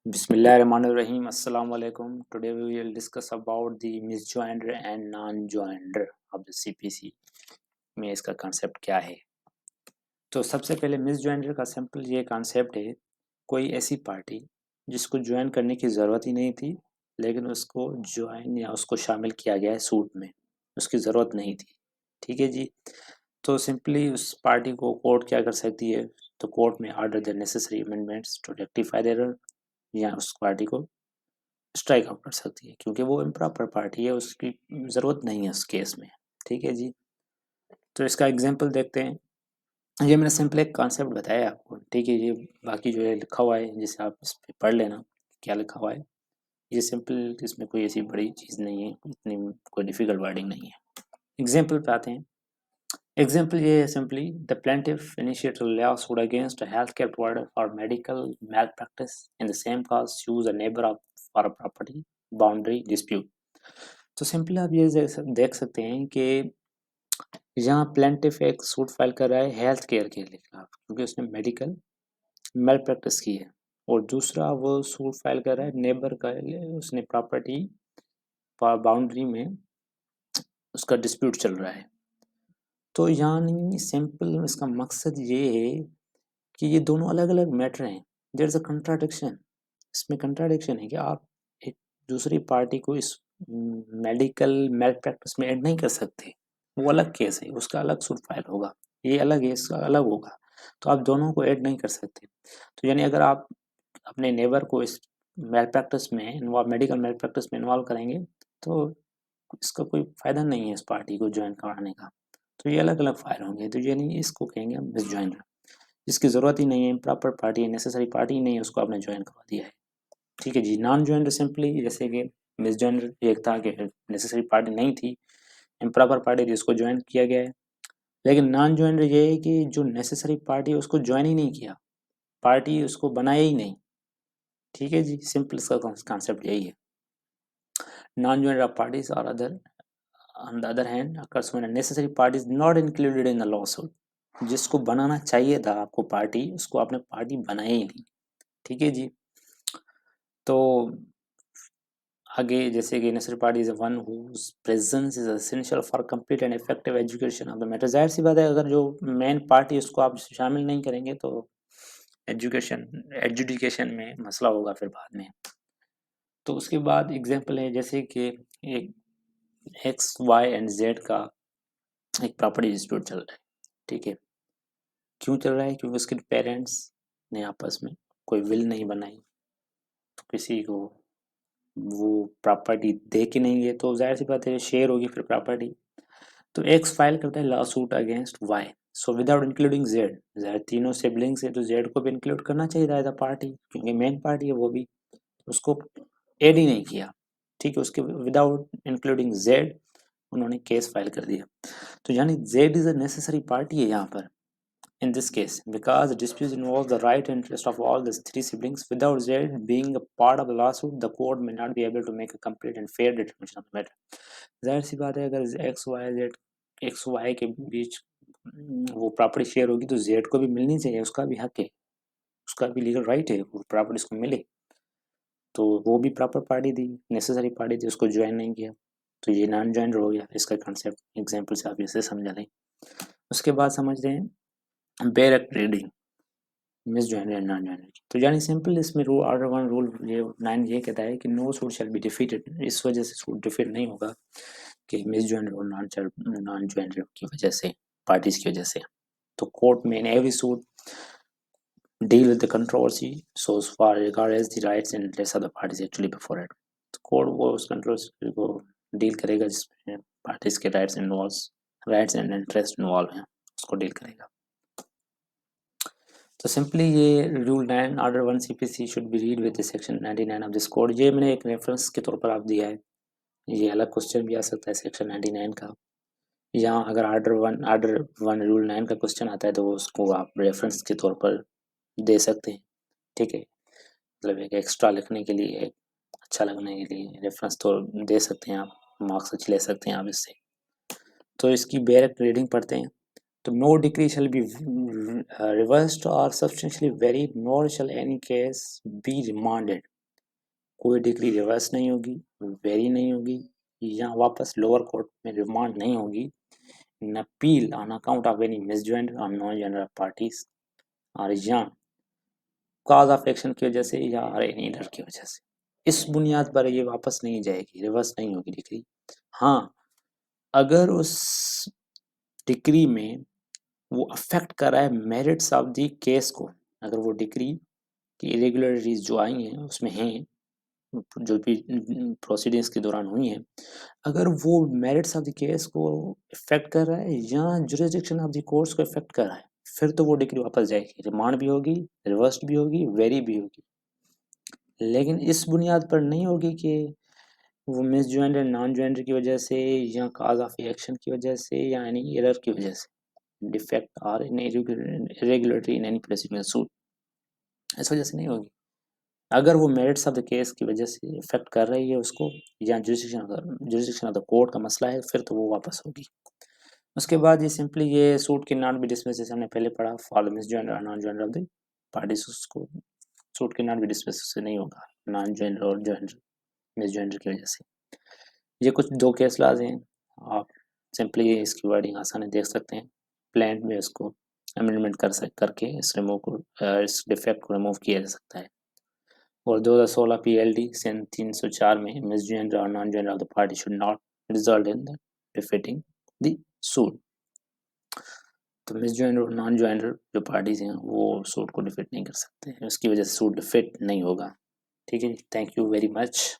Bismillahirrahmanirrahim. Assalamu alaikum. Today we will discuss about the misjoinder and non-joinder of the CPC में इसका concept क्या है। तो सबसे पहले misjoinder का सिंपल ये concept है, कोई ऐसी पार्टी जिसको ज्वाइन करने की ज़रूरत ही नहीं थी लेकिन उसको ज्वाइन या उसको शामिल किया गया है सूट में, उसकी ज़रूरत नहीं थी। ठीक है जी। तो सिंपली उस पार्टी को कोर्ट क्या कर सकती है, तो कोर्ट में order the necessary amendments to rectify the error, या उस पार्टी को स्ट्राइक आउट कर सकती है क्योंकि वो इम्प्रॉपर पार्टी है, उसकी ज़रूरत नहीं है उस केस में। ठीक है जी। तो इसका एग्जांपल देखते हैं। ये मैंने सिंपल एक कॉन्सेप्ट बताया आपको। ठीक है, ये बाकी जो है लिखा हुआ है जिसे आप इस पे पढ़ लेना क्या लिखा हुआ है। ये सिंपल, इसमें कोई ऐसी बड़ी चीज़ नहीं है, इतनी कोई डिफ़िकल्ट वर्डिंग नहीं है। एग्जांपल पे आते हैं। एग्जाम्पल ये है simply the plaintiff initiated lawsuit against a healthcare provider for medical malpractice in the same cause sues a neighbor of for a property boundary dispute। तो सिंपली आप ये देख सकते हैं कि यहाँ प्लेंटिफ एक सूट फाइल कर रहा है हेल्थ केयर के खिलाफ क्योंकि उसने मेडिकल मेल प्रैक्टिस की है, और दूसरा वो सूट फाइल कर रहा है नेबर का, उसने प्रॉपर्टी बाउंड्री में उसका डिस्प्यूट चल रहा है। तो यानी सिंपल इसका मकसद ये है कि ये दोनों अलग अलग मैटर हैं। देयर इज अ कंट्राडिक्शन, इसमें कंट्राडिक्शन है कि आप एक दूसरी पार्टी को इस मेडिकल मेल प्रैक्टिस में ऐड नहीं कर सकते। वो अलग केस है, उसका अलग सूट फाइल होगा, ये अलग है, इसका अलग होगा। तो आप दोनों को ऐड नहीं कर सकते। तो यानी अगर आप अपने नेबर को इस मेल प्रैक्टिस में इन्वॉल्व, मेडिकल मेल प्रैक्टिस में इन्वॉल्व करेंगे तो इसका कोई फ़ायदा नहीं है इस पार्टी को ज्वाइन कराने का। तो ये अलग अलग फाइल होंगे, तो यानी इसको कहेंगे हम मिसजॉइनर। जिसकी ज़रूरत ही नहीं है, प्रॉपर पार्टी है, नेसेसरी पार्टी ही नहीं है, उसको आपने ज्वाइन करवा दिया है। ठीक है जी। नॉन ज्वाइनर सिंपली जैसे कि मिसजॉइनर एक था कि नेसेसरी पार्टी नहीं थी, इम्प्रॉपर पार्टी थी, उसको ज्वाइन किया गया है। लेकिन नॉन ज्वाइनर ये है कि जो नेसेसरी पार्टी है उसको ज्वाइन ही नहीं किया, पार्टी उसको बनाया ही नहीं। ठीक है जी, सिंपल इसका कॉन्सेप्ट यही है। नॉन ज्वाइनर ऑफ पार्टीज और other on the other hand occurs when a necessary party is not included in the lawsuit। जिसको बनाना चाहिए था आपको पार्टी, उसको आपने पार्टी बनाया ही नहीं। ठीक है जी। तो आगे जैसे कि necessary party is one whose presence is essential for complete and effective education of the matter. जाहिर सी बात है, अगर जो मेन पार्टी उसको आप शामिल नहीं करेंगे तो एजुकेशन में मसला होगा फिर बाद में। तो उसके बाद एग्जांपल है जैसे कि एक एक्स वाई एंड जेड का एक प्रॉपर्टी डिस्प्यूट चल रहा है। ठीक है, क्यों चल रहा है? क्योंकि उसके पेरेंट्स ने आपस में कोई विल नहीं बनाई, तो किसी को वो प्रॉपर्टी दे के नहीं गए, तो जाहिर सी बात है शेयर होगी फिर प्रॉपर्टी। तो एक्स फाइल करता है lawsuit against Y, so without including Z. Z तीनों सिबलिंग्स है तो जेड को भी इंक्लूड करना चाहिए था एज अ पार्टी, क्योंकि मेन पार्टी है वो भी, उसको ऐड ही नहीं किया। ठीक है, उसके विदाउट इंक्लूडिंग जेड उन्होंने केस फाइल कर दिया। तो यानी Z is a necessary party है यहाँ पर in this case because the dispute involves the right interest of all the three siblings. Without Z being a part of the lawsuit, the court may not be able to make a complete and fair determination of the matter। जाहिर सी बात है, अगर x Y के बीच वो property share होगी तो Z को भी मिलनी चाहिए, उसका भी हक है, उसका भी लीगल राइट है वो प्रॉपर्टी उसको मिले। तो वो भी प्रॉपर पार्टी थी, नेसेसरी पार्टी थी, उसको ज्वाइन नहीं किया, तो ये नॉन ज्वाइनर हो गया। इसका कॉन्सेप्ट एग्जाम्पल से आप इसे समझा लें। उसके बाद समझ रहे हैं direct reading misjoinder and nonjoinder. तो यानी सिंपल इसमें रूल ऑर्डर वन रूल ये 9 ये कहता है कि no suit shall be defeated. इस वजह से सूट डिफीट नहीं होगा कि मिस जॉइनर और नॉन जॉइनर की वजह से, पार्टीज की वजह से। तो कोर्ट में in every suit deal with the controversy so as far regard as the rights and interests of the parties actually before it। तो कोर्ट वो उस कंट्रोवर्सी को डील करेगा जिसमें पार्टीज के राइट्स एंड इंटरेस्ट इन्वॉल्व हैं, उसको डील करेगा। तो सिंपली ये rule 9 order 1 CPC should be read with section 99 of this code. ये मैंने एक रेफरेंस के तौर पर आप दिया है, ये अलग क्वेश्चन भी आ सकता है सेक्शन 99 का। यहाँ अगर ऑर्डर वन रूल 9 का क्वेश्चन आता है तो उसको आप रेफरेंस के तौर पर दे सकते हैं। ठीक है, मतलब एक एक्स्ट्रा लिखने के लिए, अच्छा लगने के लिए रेफरेंस तो दे सकते हैं आप, मार्क्स अच्छे ले सकते हैं आप इससे। तो इसकी डायरेक्ट रीडिंग पढ़ते हैं। तो no decree shall be reversed or substantially varied, nor shall any case be remanded। कोई डिग्री रिवर्स नहीं होगी, वेरी नहीं होगी, या वापस लोअर कोर्ट में रिमांड नहीं होगी, न appeal on account of any misjoinder और नॉन जॉइंडर पार्टीज, और या कॉज ऑफ एक्शन की वजह से या एनी एरर की वजह से, इस बुनियाद पर ये वापस नहीं जाएगी, रिवर्स नहीं होगी डिग्री। हाँ, अगर उस डिग्री में वो अफेक्ट कर रहा है मेरिट्स ऑफ द केस को, अगर वो डिग्री की इरेगुलरिटीज जो आई हैं उसमें हैं, जो भी प्रोसीडिंग्स के दौरान हुई हैं, अगर वो मेरिट्स ऑफ द केस को इफेक्ट कर रहा है या जुरिस्डिक्शन ऑफ द कोर्ट्स को इफेक्ट कर रहा है, फिर तो वो डिग्री वापस जाएगी, रिमांड भी होगी, रिवर्स्ड भी होगी, वेरी भी होगी। लेकिन इस बुनियाद पर नहीं होगी कि वो मिस ज्वाइंडर नॉन ज्वाइंडर की वजह से या काज ऑफ एक्शन की वजह से या एनी एरर की वजह से डिफेक्ट और irregularity in any proceeding suit, इस वजह से नहीं होगी। अगर वो मेरिट्स ऑफ द केस की वजह से इफेक्ट कर रही है उसको, या जुरिस्डिक्शन ऑफ द कोर्ट का मसला है, फिर तो वो वापस होगी। उसके बाद ये सिंपली ये सूट के नॉट बी डिसमिस, जैसे हमने पहले पढ़ा, फॉर द मिस ज्वाइंडर और non joinder of the parties, उसको सूट के नॉट बी डिसमिस से नहीं होगा नॉन ज्वाइंडर और ज्वाइंडर मिस ज्वाइंडर की वजह से। ये कुछ दो केस लाज हैं, आप सिंपली इसकी वर्डिंग आसानी देख सकते हैं, प्लान में इसको अमेंडमेंट करके इस रिमूव को इस डिफेक्ट को रिमूव किया जा सकता है। और 2016 PLD सन 304 में मिसजॉइंट और non joint of the party should not result in the defeating the suit. तो मिसजॉइंट और नॉन जॉइंट जो पार्टीज हैं वो सूट को डिफीट नहीं कर सकते, उसकी वजह से सूट डिफीट नहीं होगा। ठीक है, थैंक यू वेरी मच।